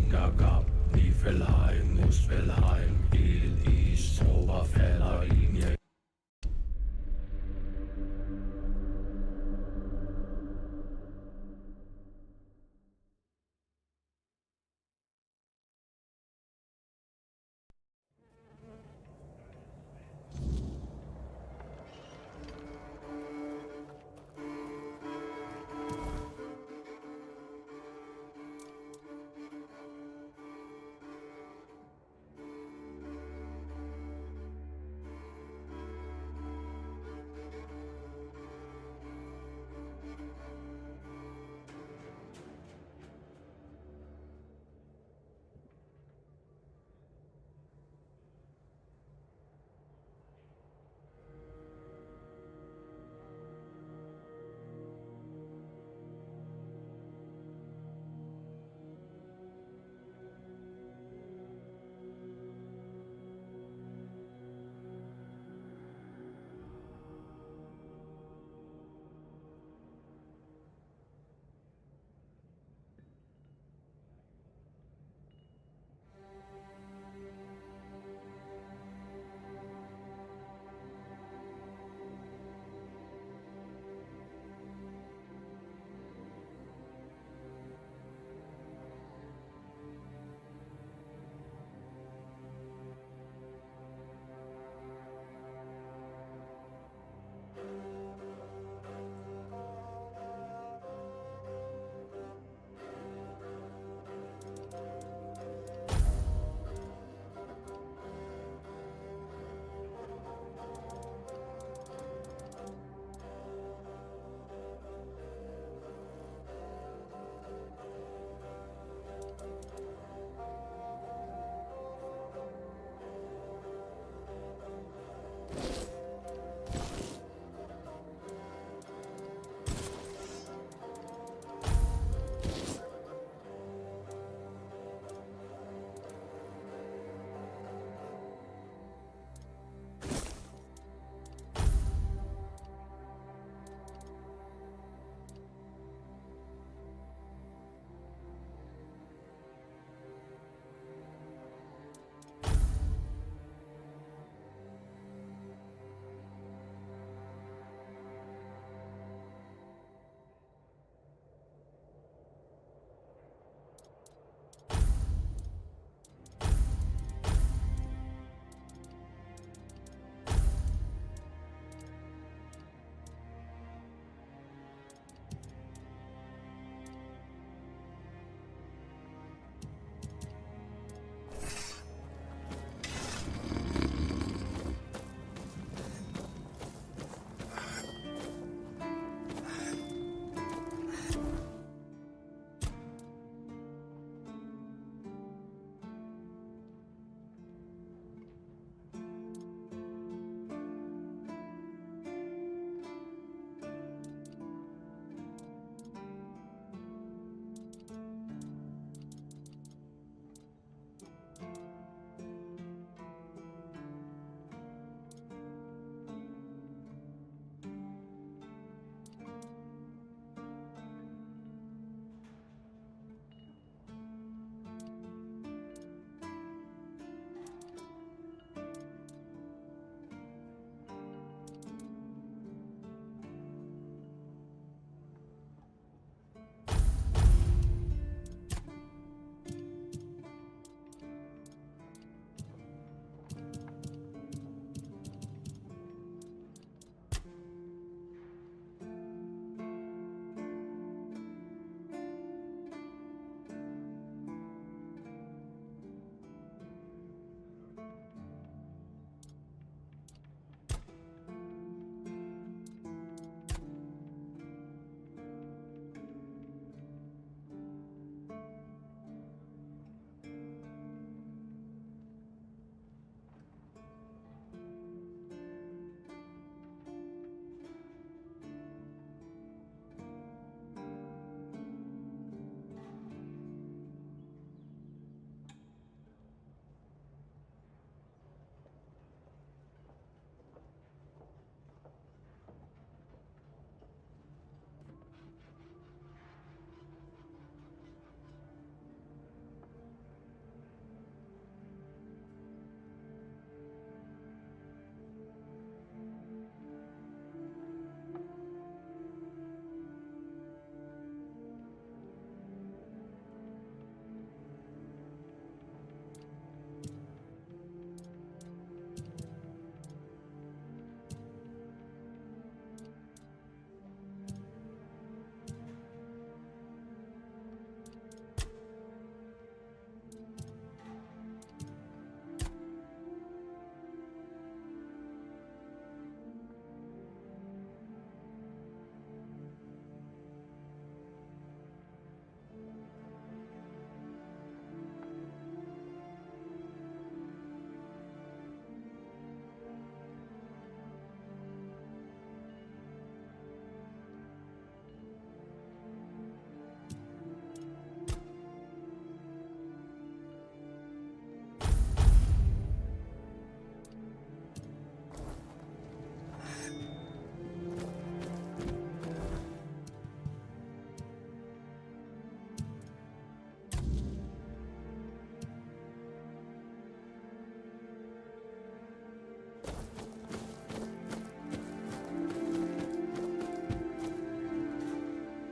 Gab, Niflheim, Muspelheim, Is, Oberfeller, Linie.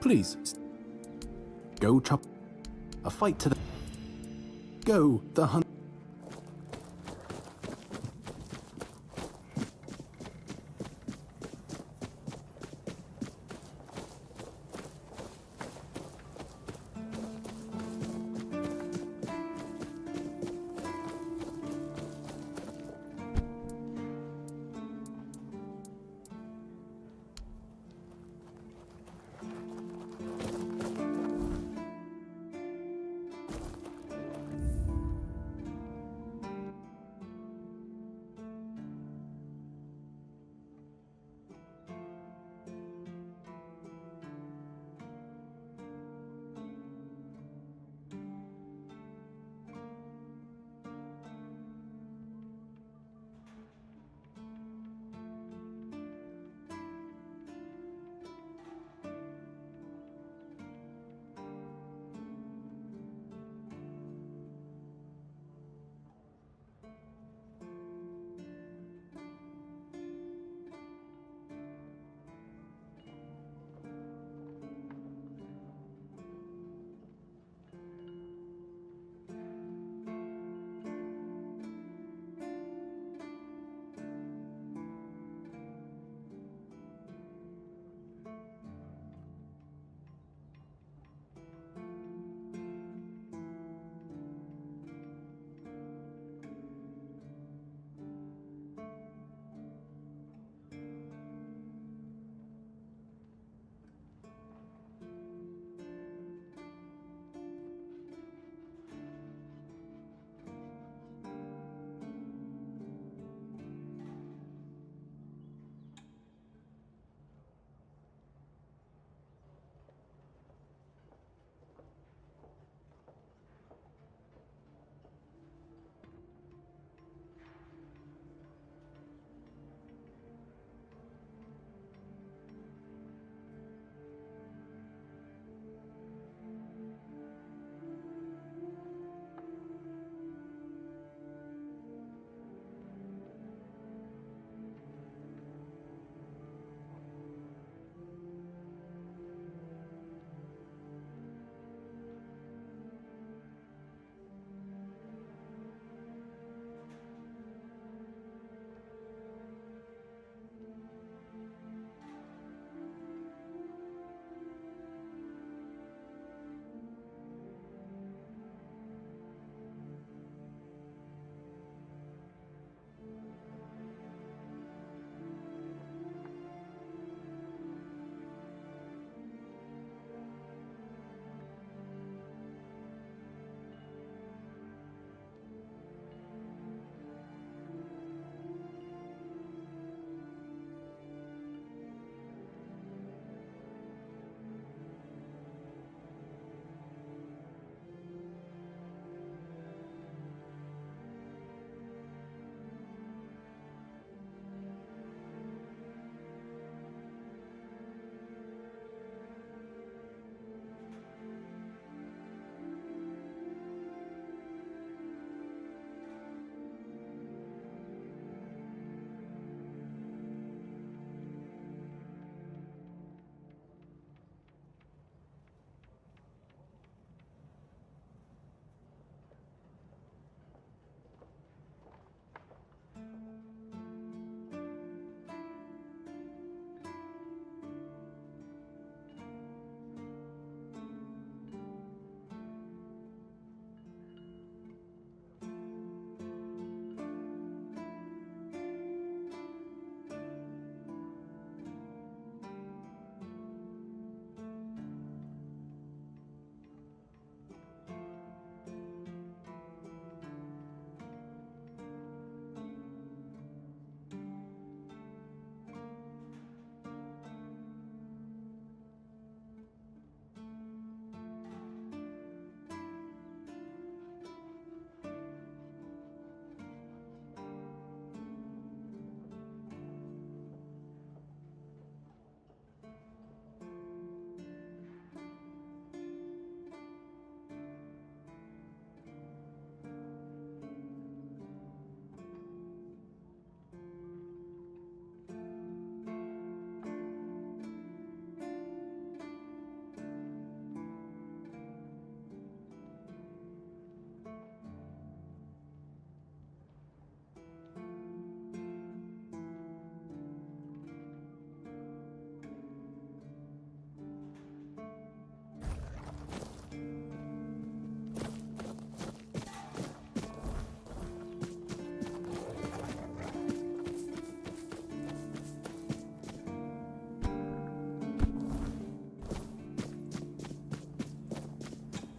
Please. Go chop. A fight to the... Go, the hunt.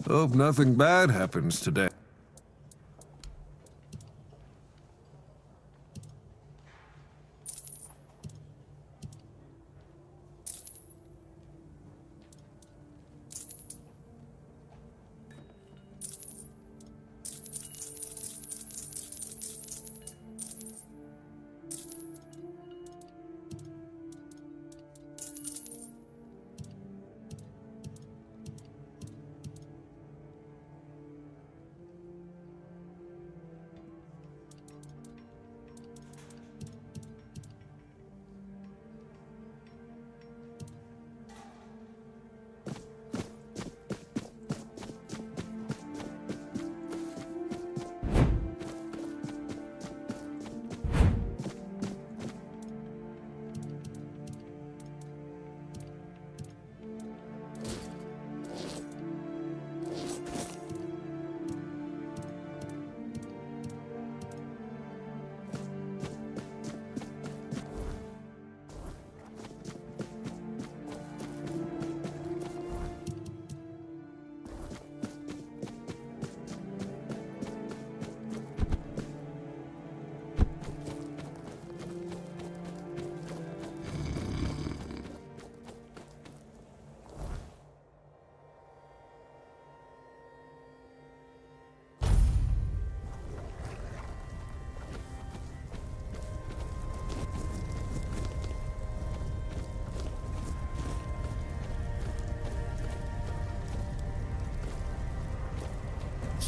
Hope nothing bad happens today.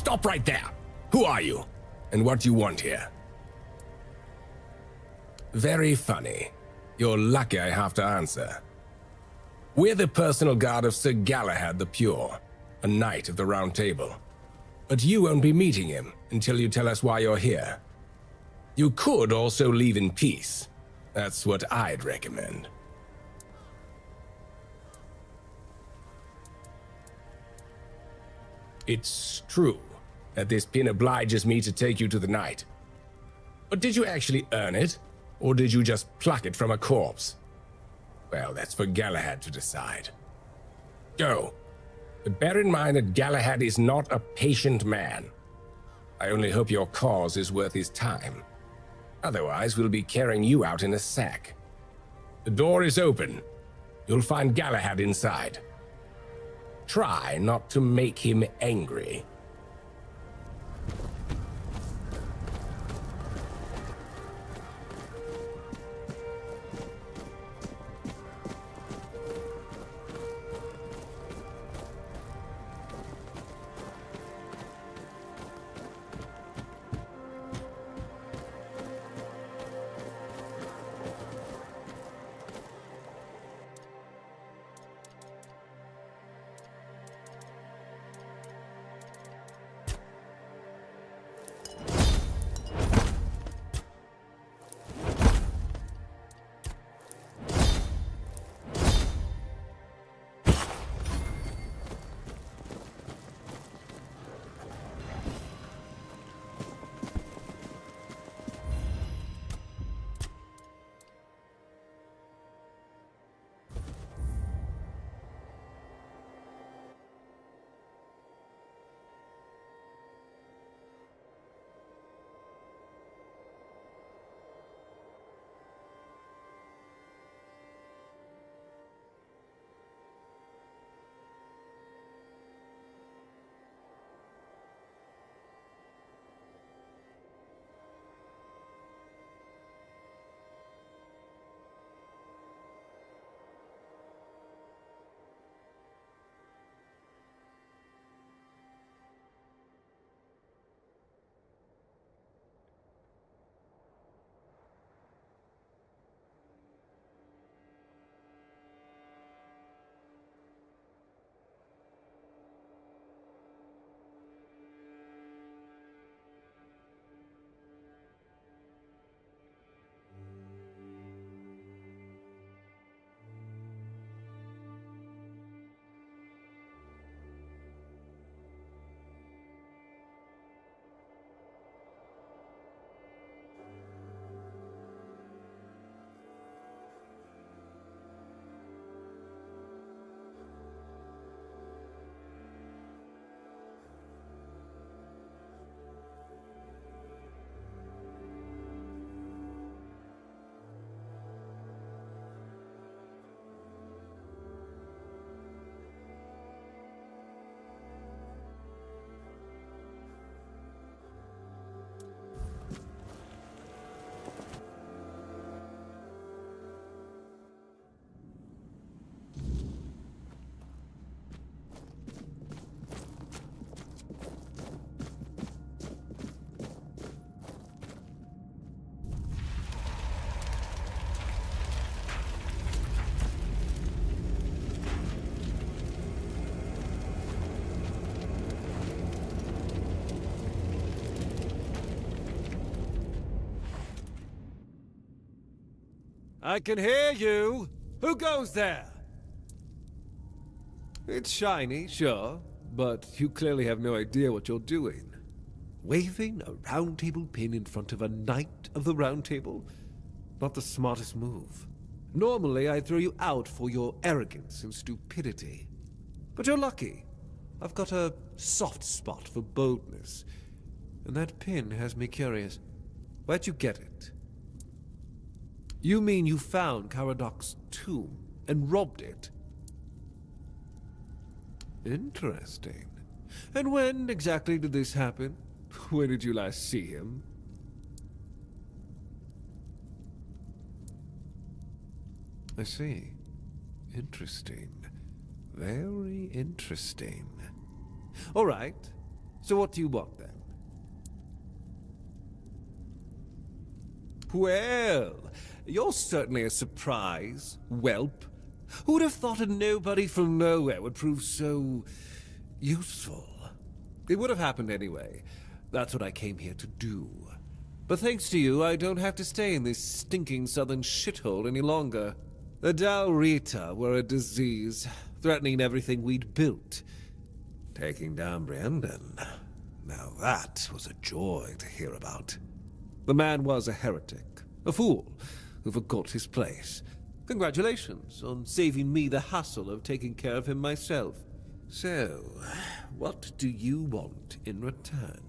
Stop right there! Who are you? And what do you want here? Very funny. You're lucky I have to answer. We're the personal guard of Sir Galahad the Pure, a knight of the Round Table. But you won't be meeting him until you tell us why you're here. You could also leave in peace. That's what I'd recommend. It's true that this pin obliges me to take you to the knight. But did you actually earn it, or did you just pluck it from a corpse? Well, that's for Galahad to decide. Go. But bear in mind that Galahad is not a patient man. I only hope your cause is worth his time. Otherwise, we'll be carrying you out in a sack. The door is open. You'll find Galahad inside. Try not to make him angry. I can hear you! Who goes there? It's shiny, sure, but you clearly have no idea what you're doing. Waving a round table pin in front of a knight of the round table? Not the smartest move. Normally, I'd throw you out for your arrogance and stupidity. But you're lucky. I've got a soft spot for boldness. And that pin has me curious. Where'd you get it? You mean you found Caradoc's tomb and robbed it? Interesting. And when exactly did this happen? When did you last see him? I see. Interesting. Very interesting. All right. So what do you want then? Well, you're certainly a surprise, whelp. Who would have thought a nobody from nowhere would prove so useful? It would have happened anyway. That's what I came here to do. But thanks to you, I don't have to stay in this stinking southern shithole any longer. The Dalrita were a disease, threatening everything we'd built. Taking down Brandon. Now that was a joy to hear about. The man was a heretic, a fool, who forgot his place. Congratulations on saving me the hassle of taking care of him myself. So, what do you want in return?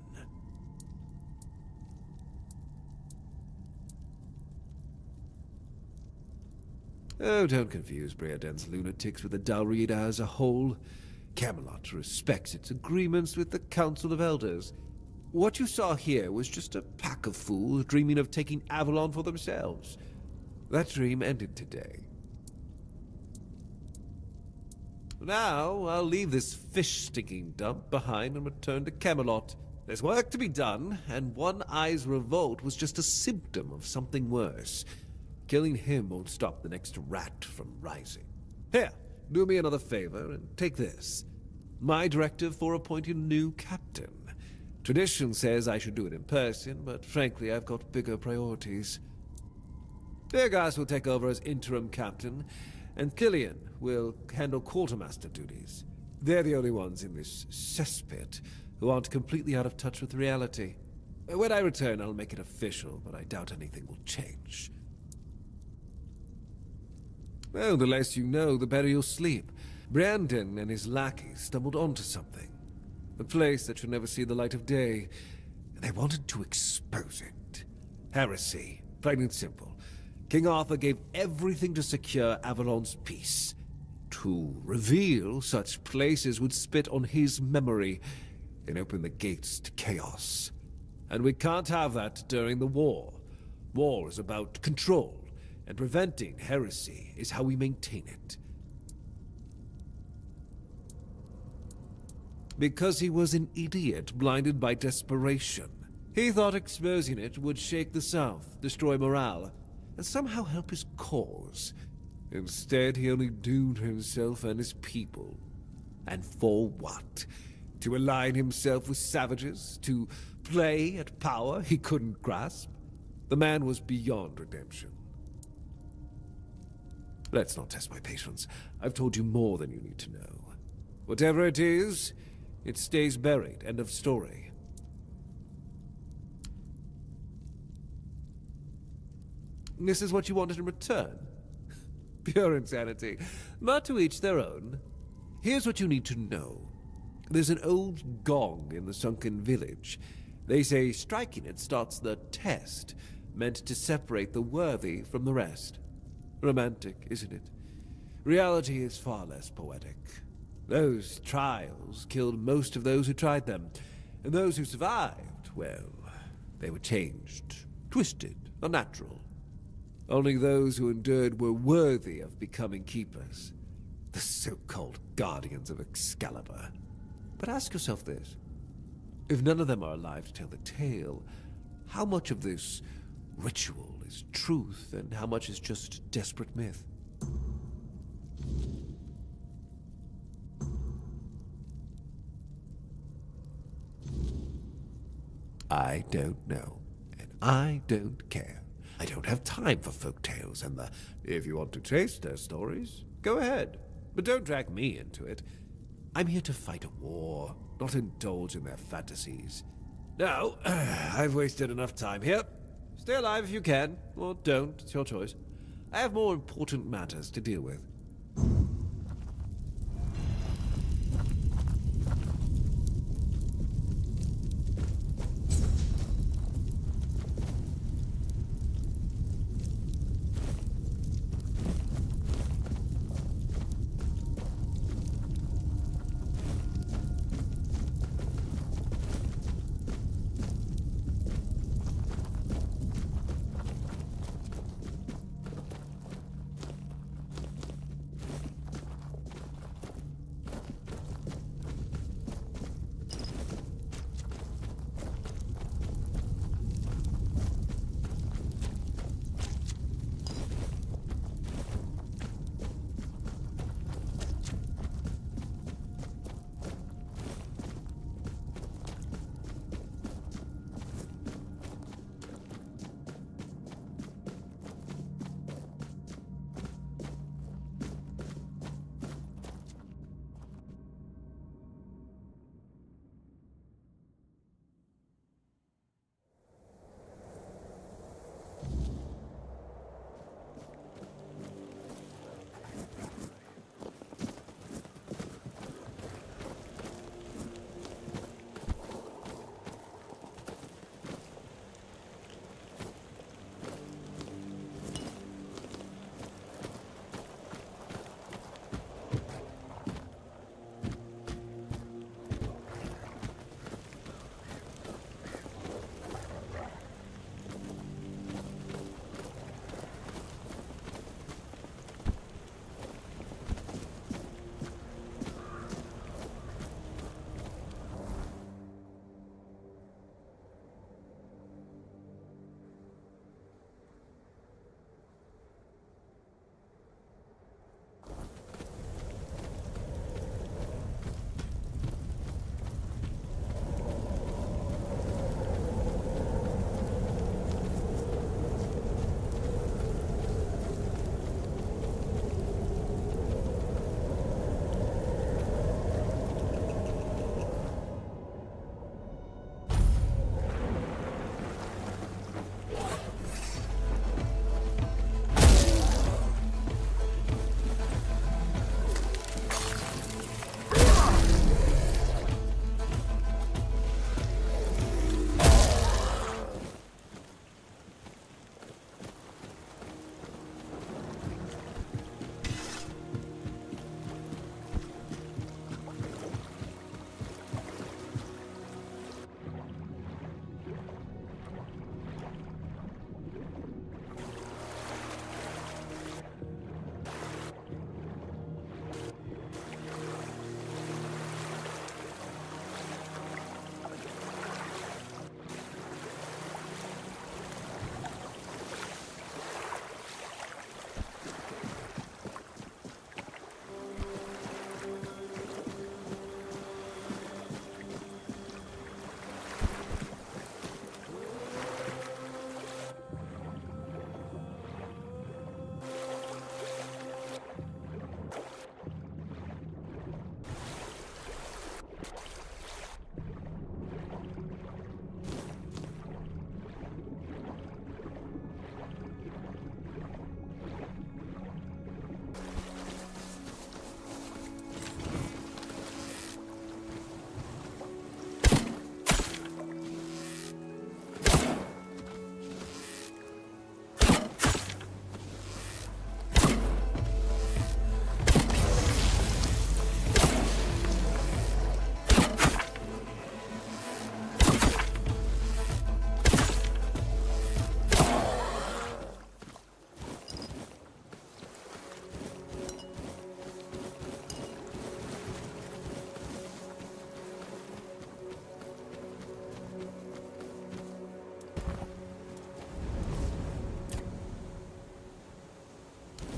Oh, don't confuse Breaden's lunatics with the Dalrida as a whole. Camelot respects its agreements with the Council of Elders. What you saw here was just a pack of fools dreaming of taking Avalon for themselves. That dream ended today. Now, I'll leave this fish-stinking dump behind and return to Camelot. There's work to be done, and One Eye's revolt was just a symptom of something worse. Killing him won't stop the next rat from rising. Here, do me another favor and take this. My directive for appointing a new captain. Tradition says I should do it in person, but frankly, I've got bigger priorities. Bergas will take over as interim captain, and Killian will handle quartermaster duties. They're the only ones in this cesspit who aren't completely out of touch with reality. When I return, I'll make it official, but I doubt anything will change. Well, the less you know, the better you'll sleep. Brandon and his lackeys stumbled onto something. A place that should never see the light of day, and they wanted to expose it. Heresy, plain and simple. King Arthur gave everything to secure Avalon's peace. To reveal such places would spit on his memory and open the gates to chaos. And we can't have that during the war. War is about control, and preventing heresy is how we maintain it. Because he was an idiot blinded by desperation. He thought exposing it would shake the South, destroy morale, and somehow help his cause. Instead, he only doomed himself and his people. And for what? To align himself with savages? To play at power he couldn't grasp? The man was beyond redemption. Let's not test my patience. I've told you more than you need to know. Whatever it is, it stays buried. End of story. This is what you wanted in return? Pure insanity. But to each their own. Here's what you need to know. There's an old gong in the sunken village. They say striking it starts the test, meant to separate the worthy from the rest. Romantic, isn't it? Reality is far less poetic. Those trials killed most of those who tried them, and those who survived, well, they were changed, twisted, unnatural. Only those who endured were worthy of becoming keepers. The so-called guardians of Excalibur. But ask yourself this. If none of them are alive to tell the tale, how much of this ritual is truth and how much is just desperate myth? I don't know, and I don't care. I don't have time for folk tales and the if you want to taste their stories, go ahead. But don't drag me into it. I'm here to fight a war, not indulge in their fantasies. Now, I've wasted enough time here. Stay alive if you can, or don't, it's your choice. I have more important matters to deal with.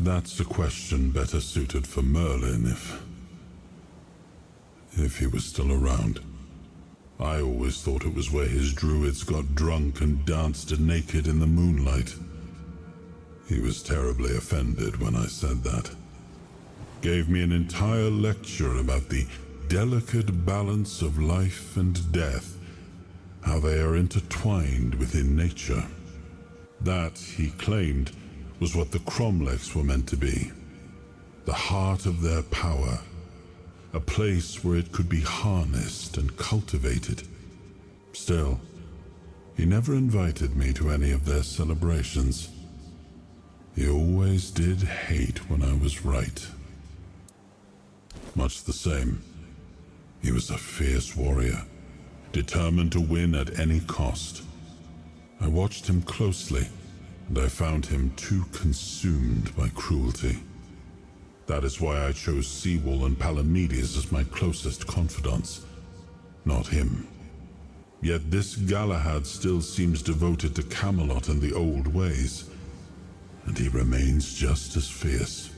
That's a question better suited for Merlin if he was still around. I always thought it was where his druids got drunk and danced naked in the moonlight. He was terribly offended when I said that. Gave me an entire lecture about the delicate balance of life and death, how they are intertwined within nature. That, he claimed, was what the Cromlechs were meant to be. The heart of their power. A place where it could be harnessed and cultivated. Still, he never invited me to any of their celebrations. He always did hate when I was right. Much the same, he was a fierce warrior, determined to win at any cost. I watched him closely, and I found him too consumed by cruelty. That is why I chose Seawall and Palamedes as my closest confidants, not him. Yet this Galahad still seems devoted to Camelot and the old ways, and he remains just as fierce.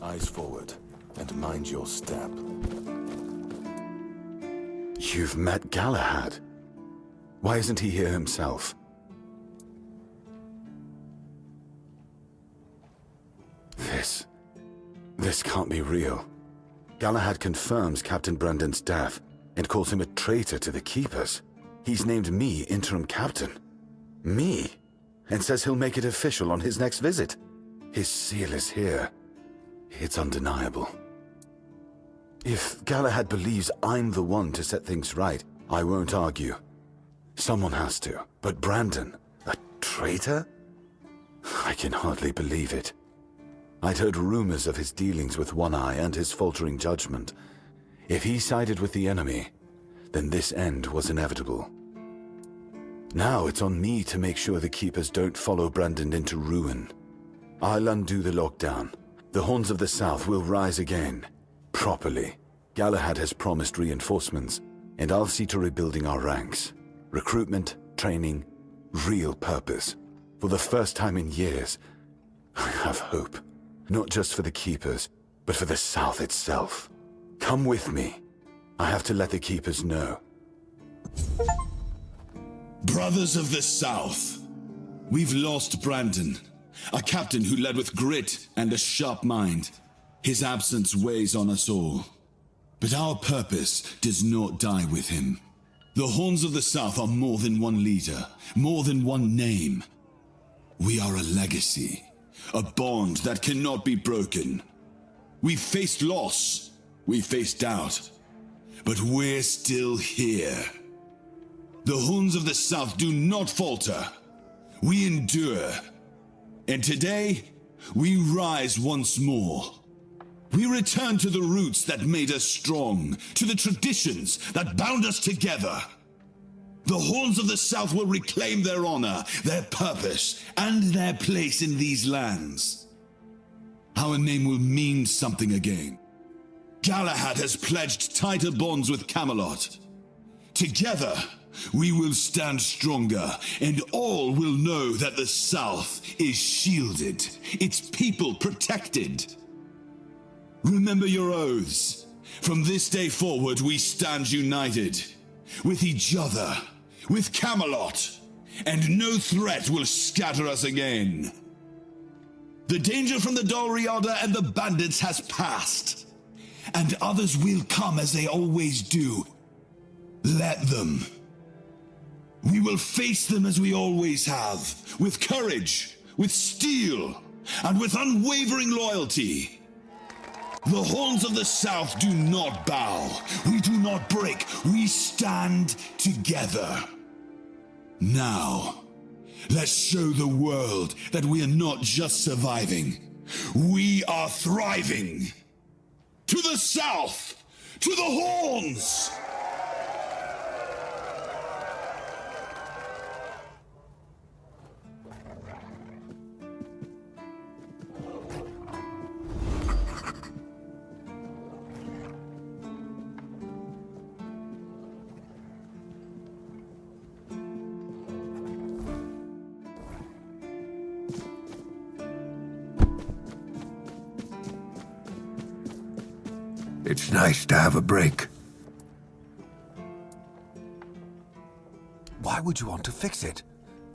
Eyes forward, and mind your step. You've met Galahad. Why isn't he here himself? This can't be real. Galahad confirms Captain Brandon's death and calls him a traitor to the Keepers. He's named me interim captain. Me? And says he'll make it official on his next visit. His seal is here. It's undeniable. If Galahad believes I'm the one to set things right, I won't argue. Someone has to. But Brandon, a traitor? I can hardly believe it. I'd heard rumors of his dealings with One Eye and his faltering judgment. If he sided with the enemy, then this end was inevitable. Now it's on me to make sure the Keepers don't follow Brandon into ruin. I'll undo the lockdown. The Horns of the South will rise again. Properly. Galahad has promised reinforcements, and I'll see to rebuilding our ranks. Recruitment, training, real purpose. For the first time in years, I have hope. Not just for the Keepers, but for the South itself. Come with me. I have to let the Keepers know. Brothers of the South, we've lost Brandon, a captain who led with grit and a sharp mind. His absence weighs on us all. But our purpose does not die with him. The Horns of the South are more than one leader, more than one name. We are a legacy, a bond that cannot be broken. We've faced loss, we've faced doubt, but we're still here. The Horns of the South do not falter. We endure. And today, we rise once more. We return to the roots that made us strong, to the traditions that bound us together. The Horns of the South will reclaim their honor, their purpose, and their place in these lands. Our name will mean something again. Galahad has pledged tighter bonds with Camelot. Together, we will stand stronger, and all will know that the South is shielded, its people protected. Remember your oaths. From this day forward, we stand united. With each other, with Camelot, and no threat will scatter us again. The danger from the Dalriada and the bandits has passed, and others will come as they always do. Let them. We will face them as we always have, with courage, with steel, and with unwavering loyalty. The Horns of the South do not bow. We do not break. We stand together. Now, let's show the world that we are not just surviving. We are thriving. To the South! To the Horns! It's nice to have a break. Why would you want to fix it?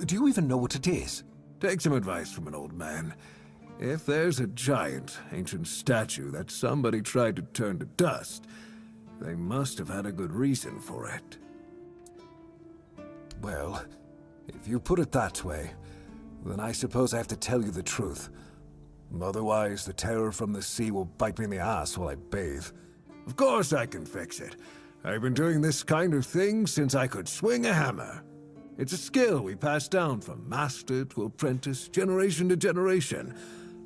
Do you even know what it is? Take some advice from an old man. If there's a giant, ancient statue that somebody tried to turn to dust, they must have had a good reason for it. Well, if you put it that way, then I suppose I have to tell you the truth. Otherwise, the terror from the sea will bite me in the ass while I bathe. Of course I can fix it. I've been doing this kind of thing since I could swing a hammer. It's a skill we pass down from master to apprentice, generation to generation.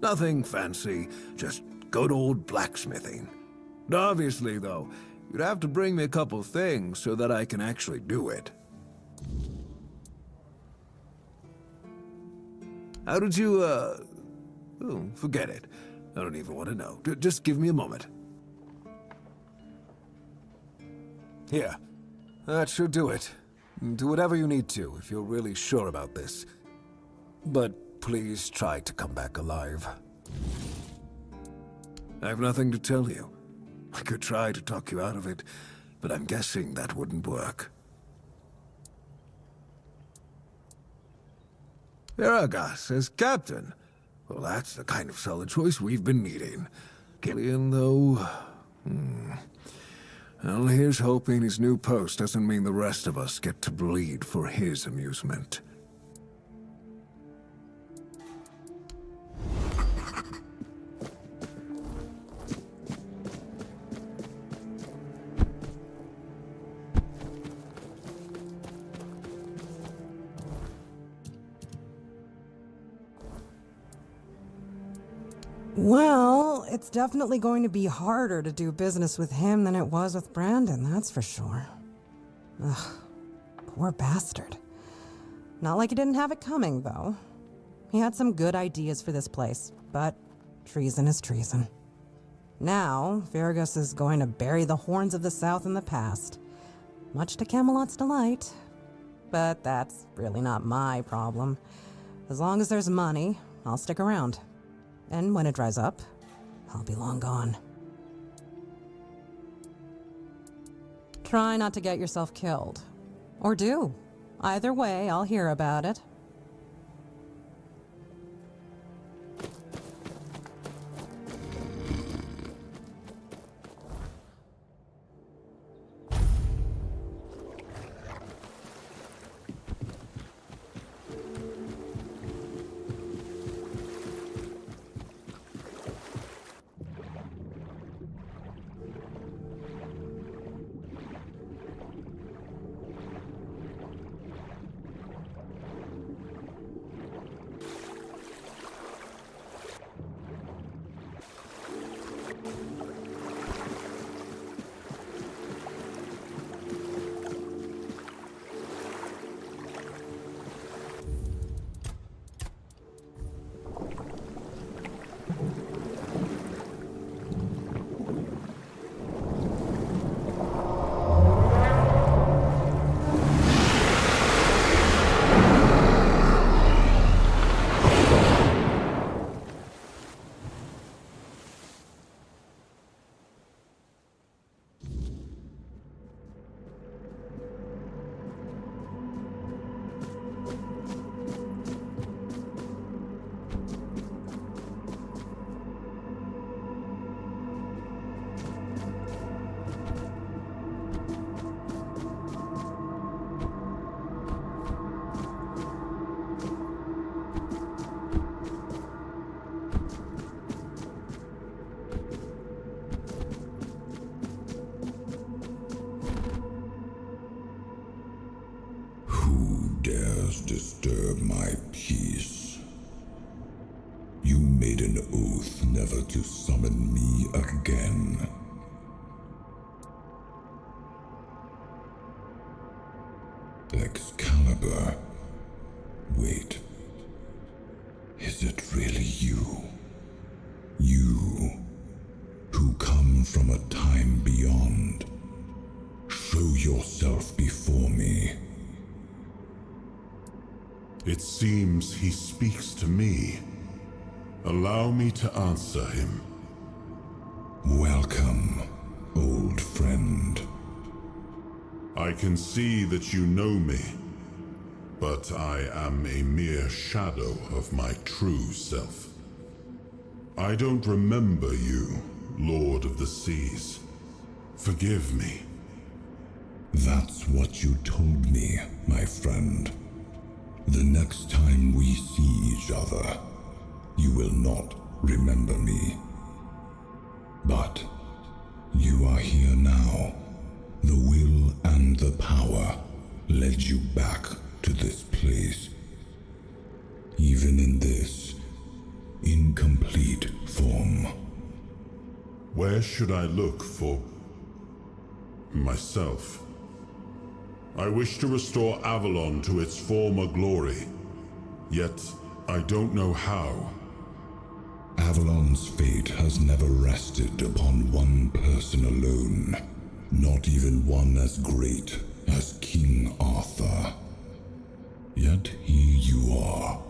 Nothing fancy, just good old blacksmithing. Obviously, though, you'd have to bring me a couple things so that I can actually do it. How did you, Oh, forget it. I don't even want to know. Just give me a moment. Here, that should do it. Do whatever you need to if you're really sure about this. But please try to come back alive. I have nothing to tell you. I could try to talk you out of it, but I'm guessing that wouldn't work. Viragas as captain. Well, that's the kind of solid choice we've been needing. Killian, though... Well, here's hoping his new post doesn't mean the rest of us get to bleed for his amusement. Well, it's definitely going to be harder to do business with him than it was with Brandon, that's for sure. Ugh, poor bastard. Not like he didn't have it coming, though. He had some good ideas for this place, but treason is treason. Now, Viragus is going to bury the horns of the South in the past, much to Camelot's delight. But that's really not my problem. As long as there's money, I'll stick around. And when it dries up, I'll be long gone. Try not to get yourself killed. Or do. Either way, I'll hear about it. Disturb my peace. You made an oath never to summon me again. Excalibur. Wait. Is it really you? You, who come from a time beyond. Show yourself before me. It seems he speaks to me. Allow me to answer him. Welcome, I can see that you know me, but I am a mere shadow of my true self. I don't remember you, Lord of the Seas. Forgive me. That's what you told me, my friend. The next time we see each other, you will not remember me. But you are here now. The will and the power led you back to this place. Even in this incomplete form. Where should I look for myself? I wish to restore Avalon to its former glory, yet I don't know how. Avalon's fate has never rested upon one person alone, not even one as great as King Arthur. Yet here you are,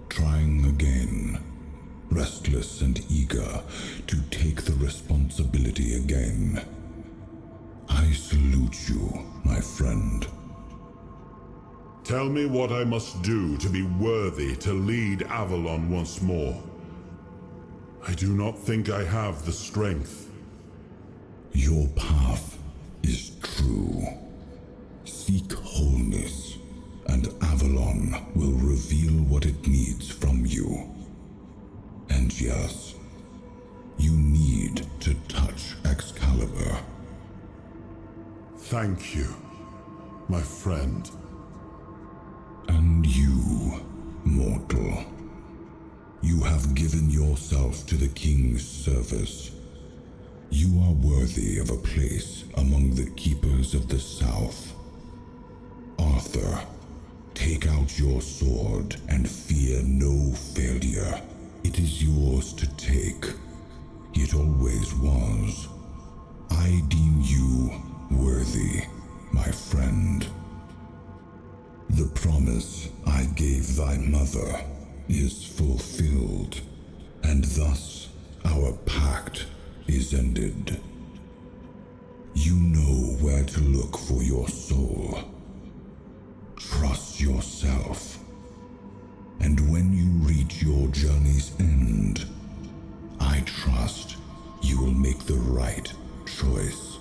trying again, restless and eager to take the responsibility again. I salute you, my friend. Tell me what I must do to be worthy to lead Avalon once more. I do not think I have the strength. Your path is true. Seek wholeness, and Avalon will reveal what it needs from you. And yes, you need to touch Excalibur. Thank you, my friend. And you, mortal. You have given yourself to the king's service. You are worthy of a place among the keepers of the South. Arthur, take out your sword and fear no failure. It is yours to take. It always was. I deem you worthy, my friend. The promise I gave thy mother is fulfilled, and thus our pact is ended. You know where to look for your soul. Trust yourself. And when you reach your journey's end, I trust you will make the right choice.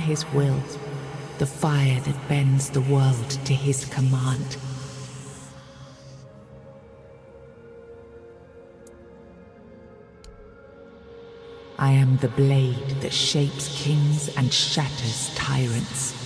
his will, the fire that bends the world to his command. I am the blade that shapes kings and shatters tyrants.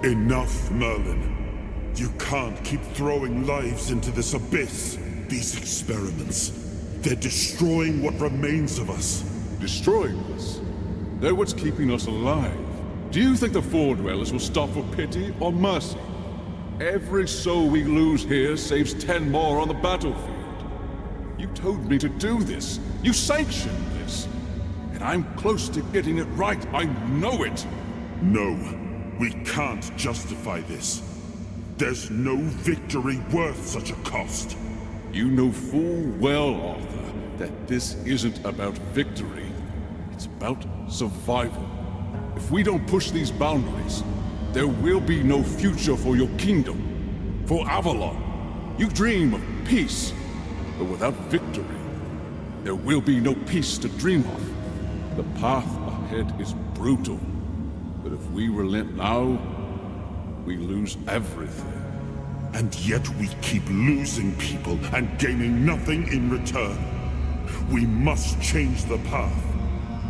Enough, Merlin. You can't keep throwing lives into this abyss. These experiments, they're destroying what remains of us. Destroying us? They're what's keeping us alive. Do you think the Four Dwellers will stop for pity or mercy? Every soul we lose here saves 10 more on the battlefield. You told me to do this. You sanctioned this. And I'm close to getting it right. I know it. No. We can't justify this. There's no victory worth such a cost. You know full well, Arthur, that this isn't about victory. It's about survival. If we don't push these boundaries, there will be no future for your kingdom. For Avalon. You dream of peace, but without victory, there will be no peace to dream of. The path ahead is brutal. But if we relent now, we lose everything. And yet we keep losing people and gaining nothing in return. We must change the path.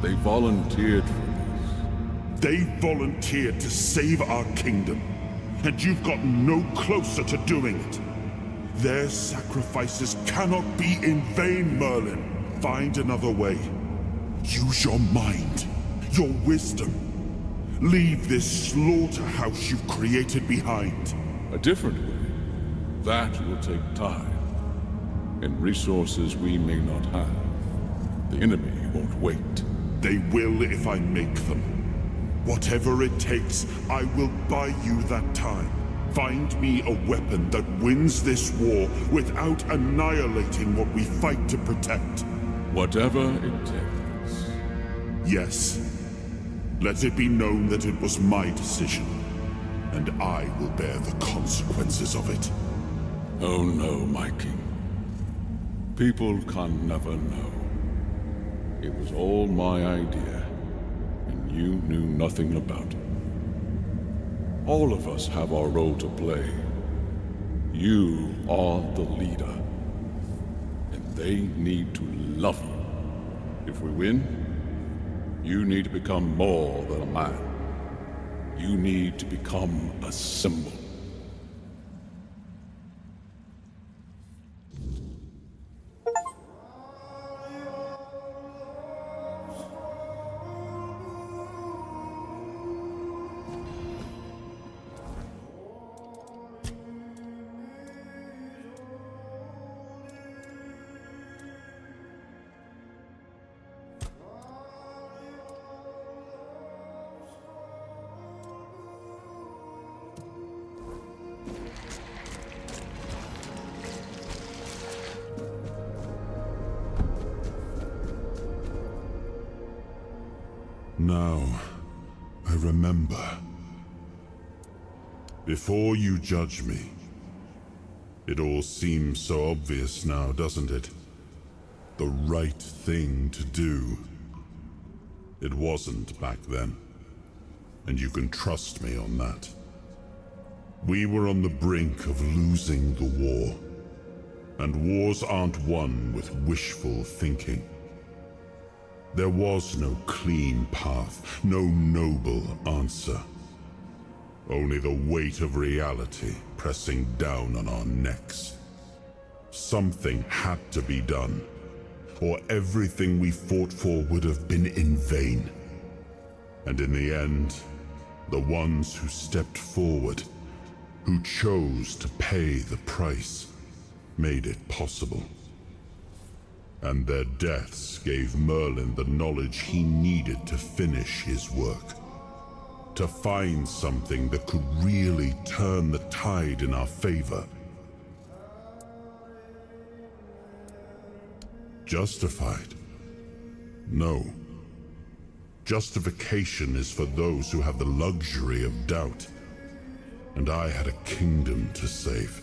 They volunteered for this. They volunteered to save our kingdom. And you've gotten no closer to doing it. Their sacrifices cannot be in vain, Merlin. Find another way. Use your mind, your wisdom. Leave this slaughterhouse you've created behind. A different way. That will take time. And resources we may not have. The enemy won't wait. They will if I make them. Whatever it takes, I will buy you that time. Find me a weapon that wins this war without annihilating what we fight to protect. Whatever it takes. Yes. Let it be known that it was my decision, and I will bear the consequences of it. Oh no, my king. People can never know. It was all my idea, and you knew nothing about it. All of us have our role to play. You are the leader, and they need to love you. If we win, you need to become more than a man. You need to become a symbol. Now, I remember. Before you judge me, it all seems so obvious now, doesn't it? The right thing to do. It wasn't back then, and you can trust me on that. We were on the brink of losing the war, and wars aren't won with wishful thinking. There was no clean path, no noble answer. Only the weight of reality pressing down on our necks. Something had to be done, or everything we fought for would have been in vain. And in the end, the ones who stepped forward, who chose to pay the price, made it possible. And their deaths gave Merlin the knowledge he needed to finish his work. To find something that could really turn the tide in our favor. Justified? No. Justification is for those who have the luxury of doubt. And I had a kingdom to save.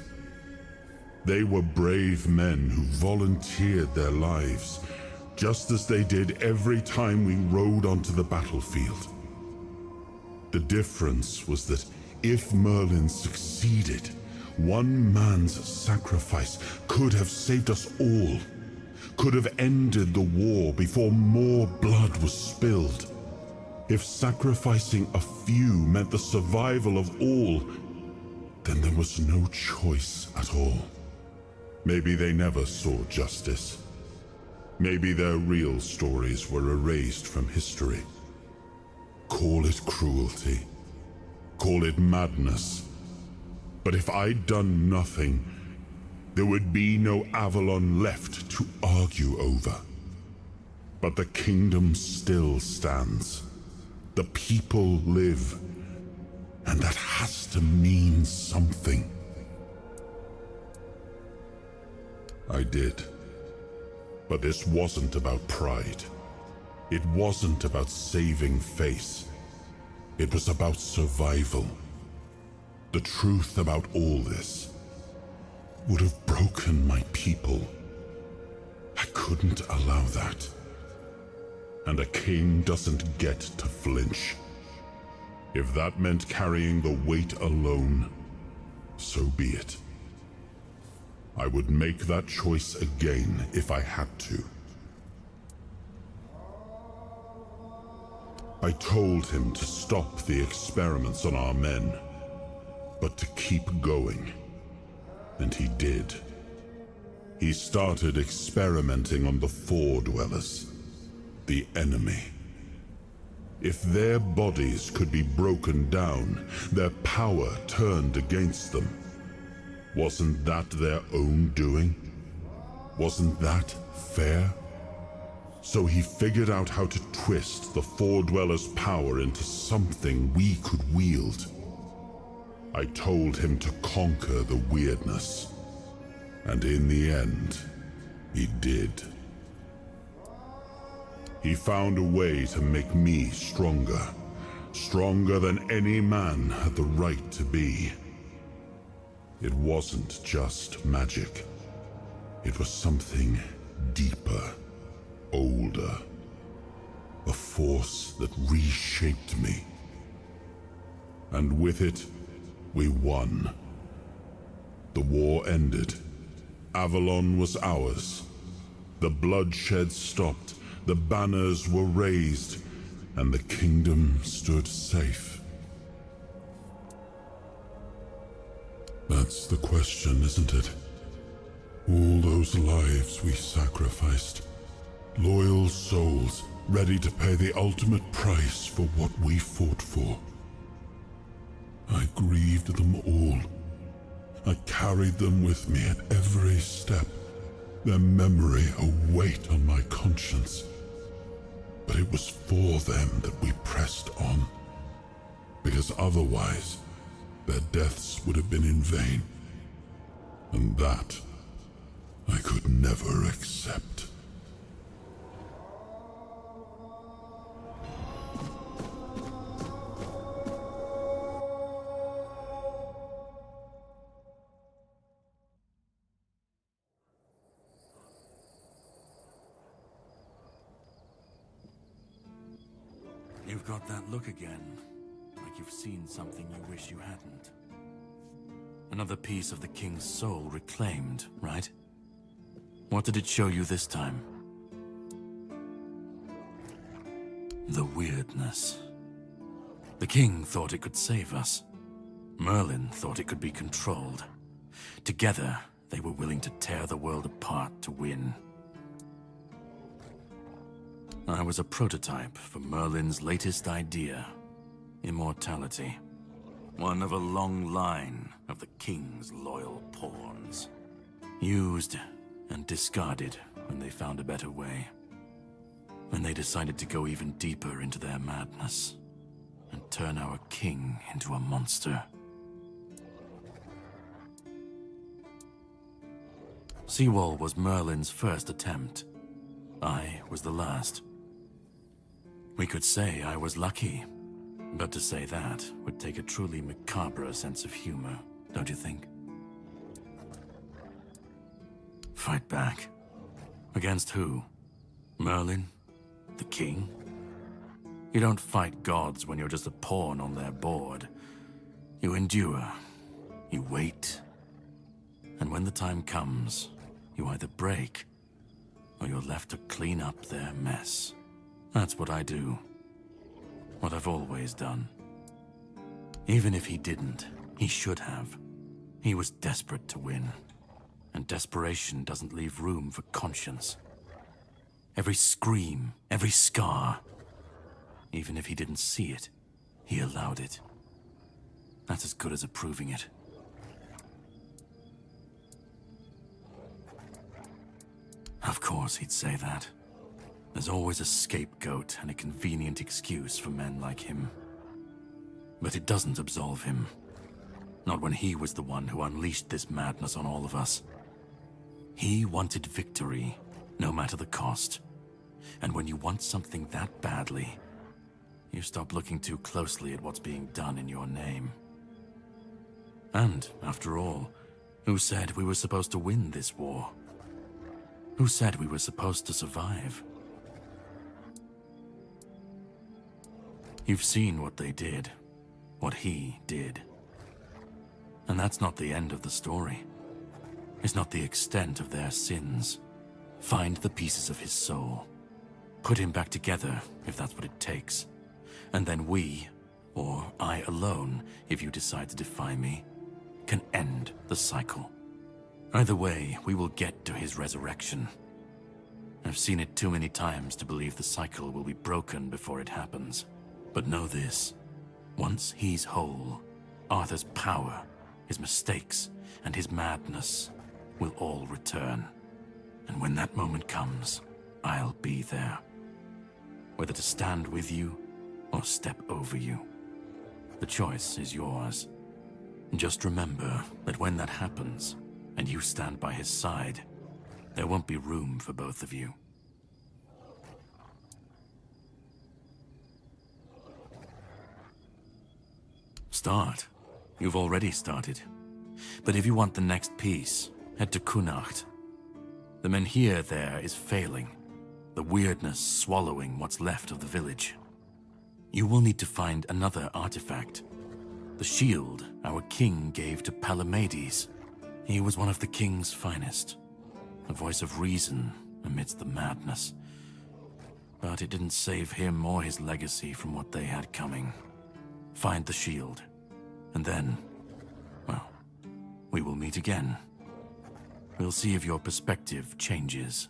They were brave men who volunteered their lives, just as they did every time we rode onto the battlefield. The difference was that if Merlin succeeded, one man's sacrifice could have saved us all, could have ended the war before more blood was spilled. If sacrificing a few meant the survival of all, then there was no choice at all. Maybe they never saw justice. Maybe their real stories were erased from history. Call it cruelty. Call it madness. But if I'd done nothing, there would be no Avalon left to argue over. But the kingdom still stands. The people live. And that has to mean something. I did. But this wasn't about pride. It wasn't about saving face. It was about survival. The truth about all this would have broken my people. I couldn't allow that. And a king doesn't get to flinch. If that meant carrying the weight alone, so be it. I would make that choice again if I had to. I told him to stop the experiments on our men, but to keep going. And he did. He started experimenting on the Four Dwellers, the enemy. If their bodies could be broken down, their power turned against them. Wasn't that their own doing? Wasn't that fair? So he figured out how to twist the Four Dwellers' power into something we could wield. I told him to conquer the weirdness. And in the end, he did. He found a way to make me stronger. Stronger than any man had the right to be. It wasn't just magic. It was something deeper, older. A force that reshaped me. And with it, we won. The war ended. Avalon was ours. The bloodshed stopped. The banners were raised. And the kingdom stood safe. That's the question, isn't it? All those lives we sacrificed. Loyal souls, ready to pay the ultimate price for what we fought for. I grieved them all. I carried them with me at every step, their memory a weight on my conscience. But it was for them that we pressed on, because otherwise, their deaths would have been in vain. And that, I could never accept. You've got that look again, like you've seen something you wish you hadn't. Another piece of the king's soul reclaimed, right? What did it show you this time? The weirdness. The king thought it could save us. Merlin thought it could be controlled. Together, they were willing to tear the world apart to win. I was a prototype for Merlin's latest idea, immortality. One of a long line of the king's loyal pawns. Used and discarded when they found a better way. When they decided to go even deeper into their madness and turn our king into a monster. Seawall was Merlin's first attempt. I was the last. We could say I was lucky, but to say that would take a truly macabre sense of humor, don't you think? Fight back. Against who? Merlin? The king? You don't fight gods when you're just a pawn on their board. You endure. You wait. And when the time comes, you either break, or you're left to clean up their mess. That's what I do. What I've always done. Even if he didn't, he should have. He was desperate to win. And desperation doesn't leave room for conscience. Every scream, every scar, even if he didn't see it, he allowed it. That's as good as approving it. Of course he'd say that. There's always a scapegoat and a convenient excuse for men like him. But it doesn't absolve him. Not when he was the one who unleashed this madness on all of us. He wanted victory, no matter the cost. And when you want something that badly, you stop looking too closely at what's being done in your name. And, after all, who said we were supposed to win this war? Who said we were supposed to survive? You've seen what they did, what he did. And that's not the end of the story. It's not the extent of their sins. Find the pieces of his soul. Put him back together, if that's what it takes. And then we, or I alone, if you decide to defy me, can end the cycle. Either way, we will get to his resurrection. I've seen it too many times to believe the cycle will be broken before it happens. But know this, once he's whole, Arthur's power, his mistakes, and his madness will all return. And when that moment comes, I'll be there. Whether to stand with you or step over you. The choice is yours. Just remember that when that happens, and you stand by his side, there won't be room for both of you. Start. You've already started. But if you want the next piece, head to Kunacht. The menhir there is failing, the weirdness swallowing what's left of the village. You will need to find another artifact. The shield our king gave to Palamedes. He was one of the king's finest. A voice of reason amidst the madness. But it didn't save him or his legacy from what they had coming. Find the shield. And then, well, we will meet again. We'll see if your perspective changes.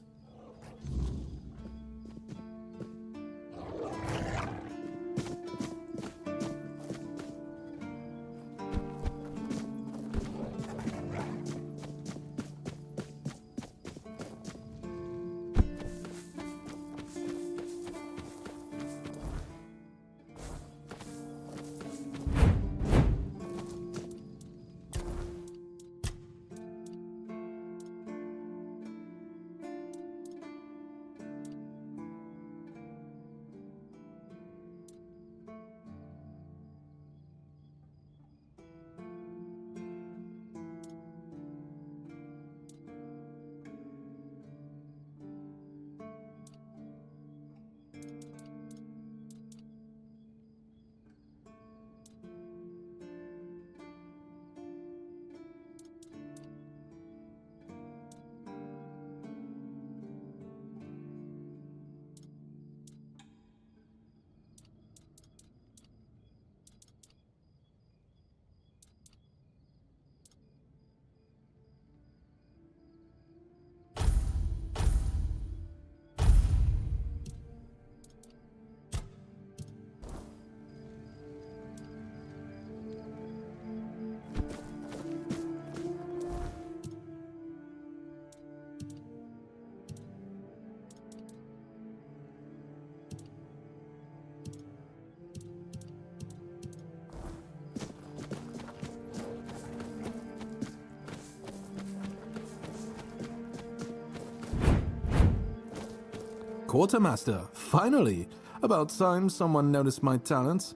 Quartermaster, finally! About time someone noticed my talents.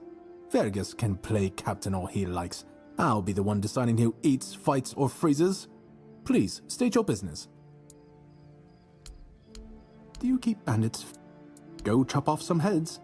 Fergus can play captain all he likes. I'll be the one deciding who eats, fights, or freezes. Please, state your business. Do you keep bandits? Go chop off some heads.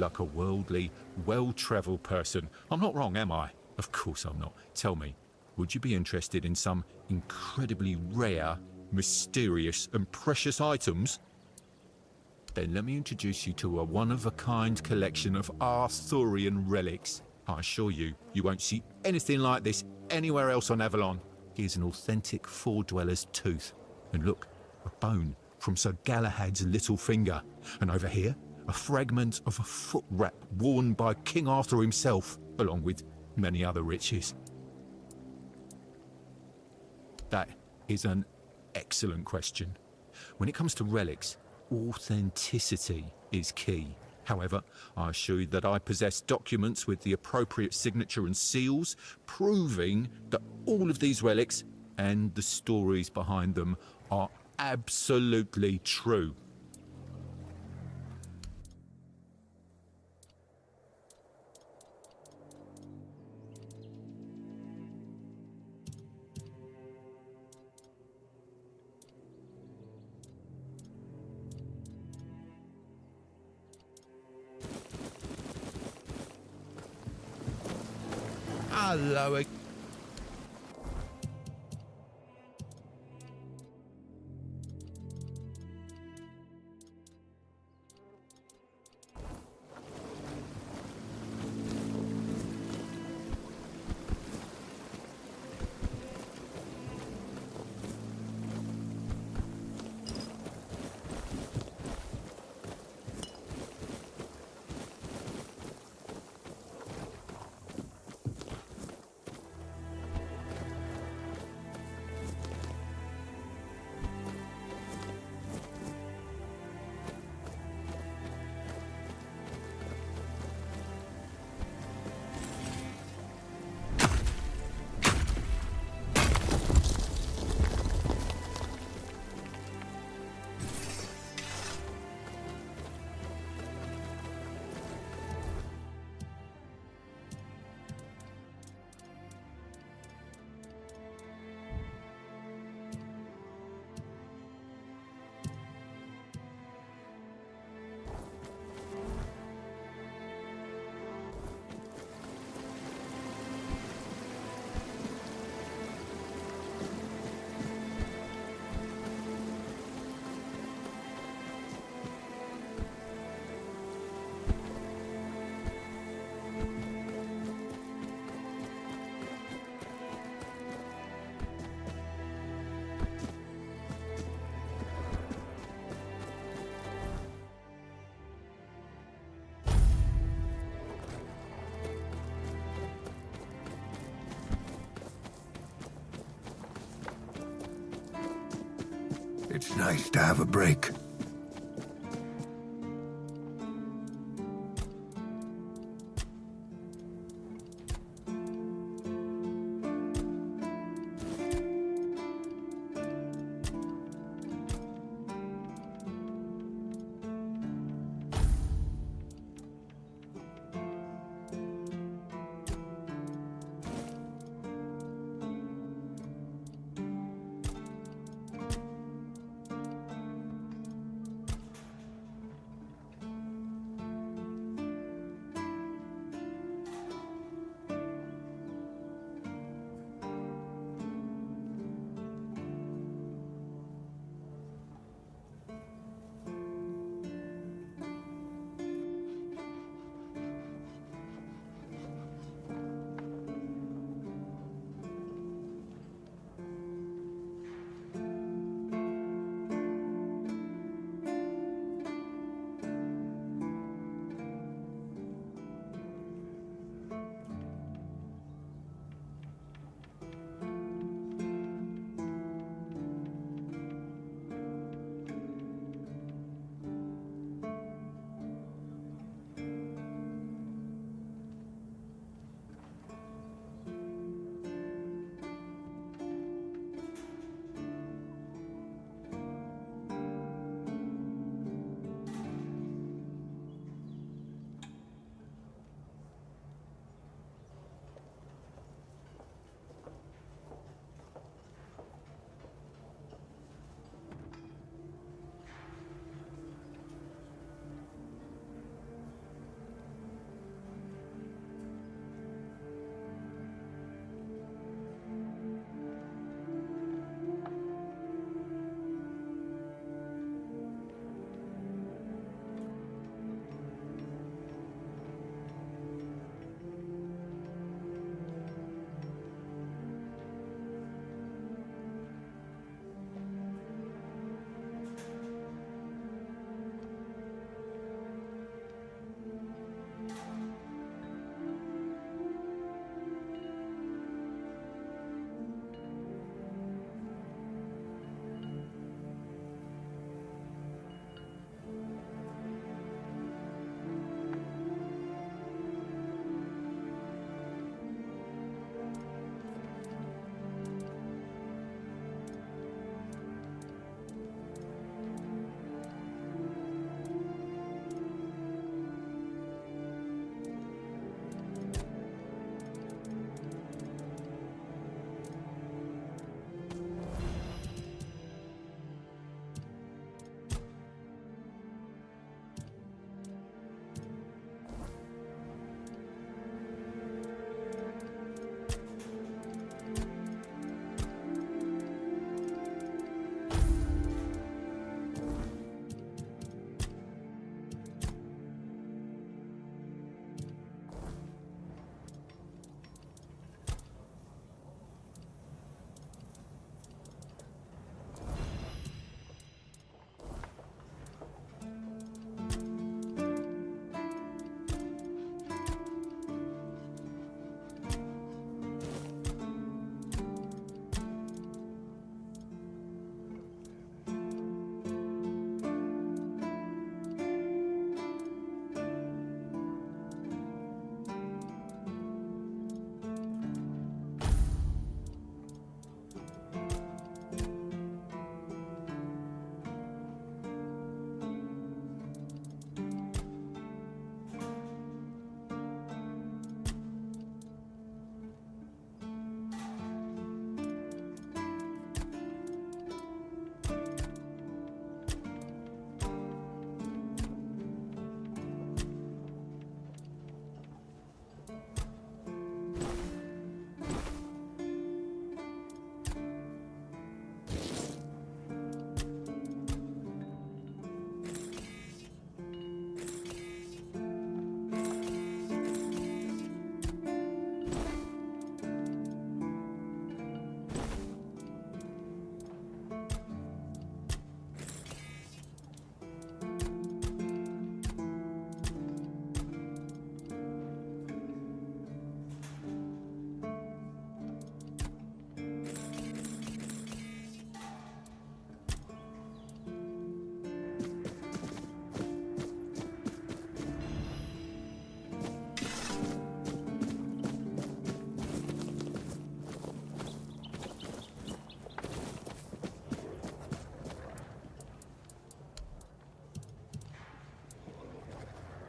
like a worldly, well-travelled person. I'm not wrong, am I? Of course I'm not. Tell me, would you be interested in some incredibly rare, mysterious and precious items? Then let me introduce you to a one-of-a-kind collection of Arthurian relics. I assure you, you won't see anything like this anywhere else on Avalon. Here's an authentic Four-Dweller's tooth. And look, a bone from Sir Galahad's little finger. And over here, a fragment of a foot wrap worn by King Arthur himself, along with many other riches. That is an excellent question. When it comes to relics, authenticity is key. However, I assure you that I possess documents with the appropriate signature and seals, proving that all of these relics and the stories behind them are absolutely true. Hello. It's nice to have a break.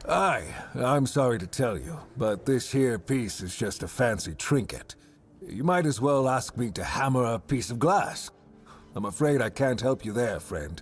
Aye, I'm sorry to tell you, but this here piece is just a fancy trinket. You might as well ask me to hammer a piece of glass. I'm afraid I can't help you there, friend.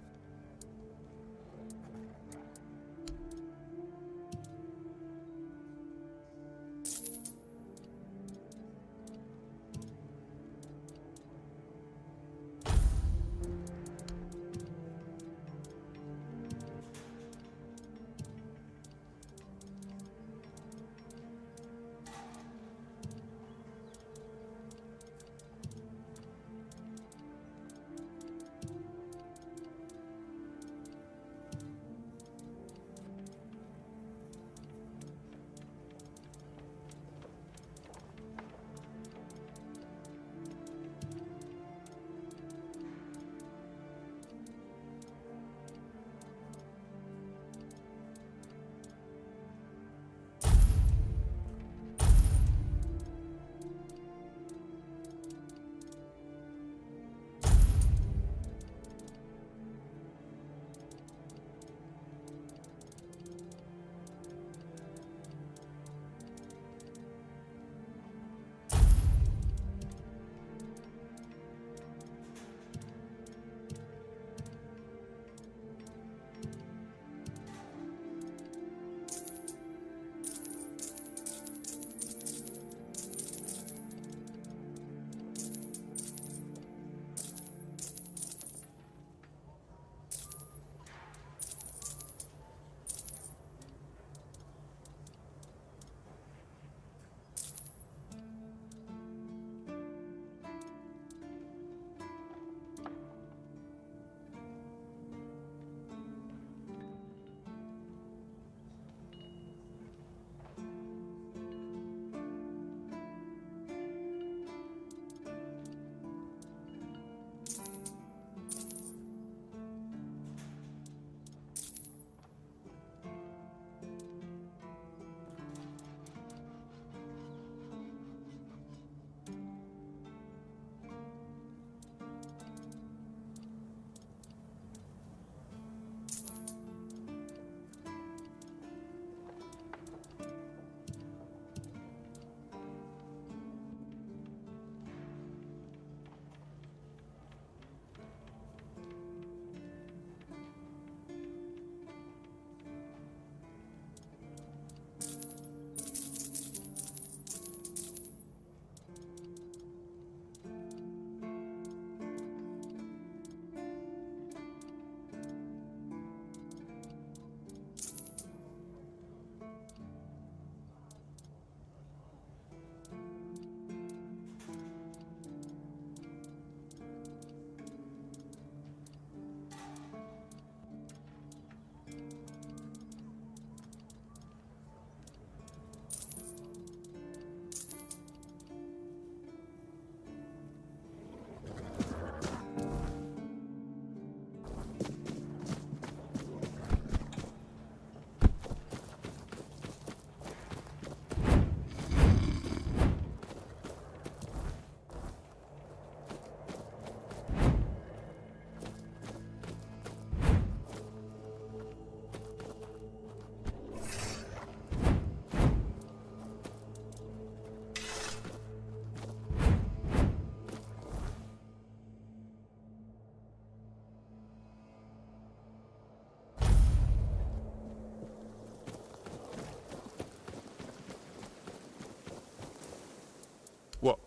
What?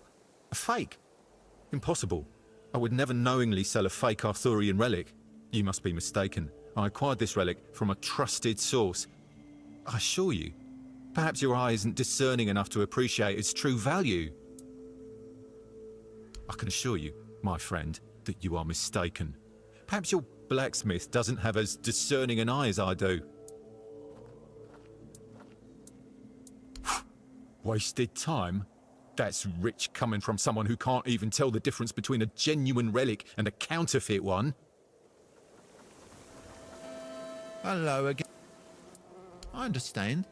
A fake? Impossible. I would never knowingly sell a fake Arthurian relic. You must be mistaken. I acquired this relic from a trusted source. I assure you, perhaps your eye isn't discerning enough to appreciate its true value. I can assure you, my friend, that you are mistaken. Perhaps your blacksmith doesn't have as discerning an eye as I do. Wasted time? That's rich coming from someone who can't even tell the difference between a genuine relic and a counterfeit one. Hello again. I understand.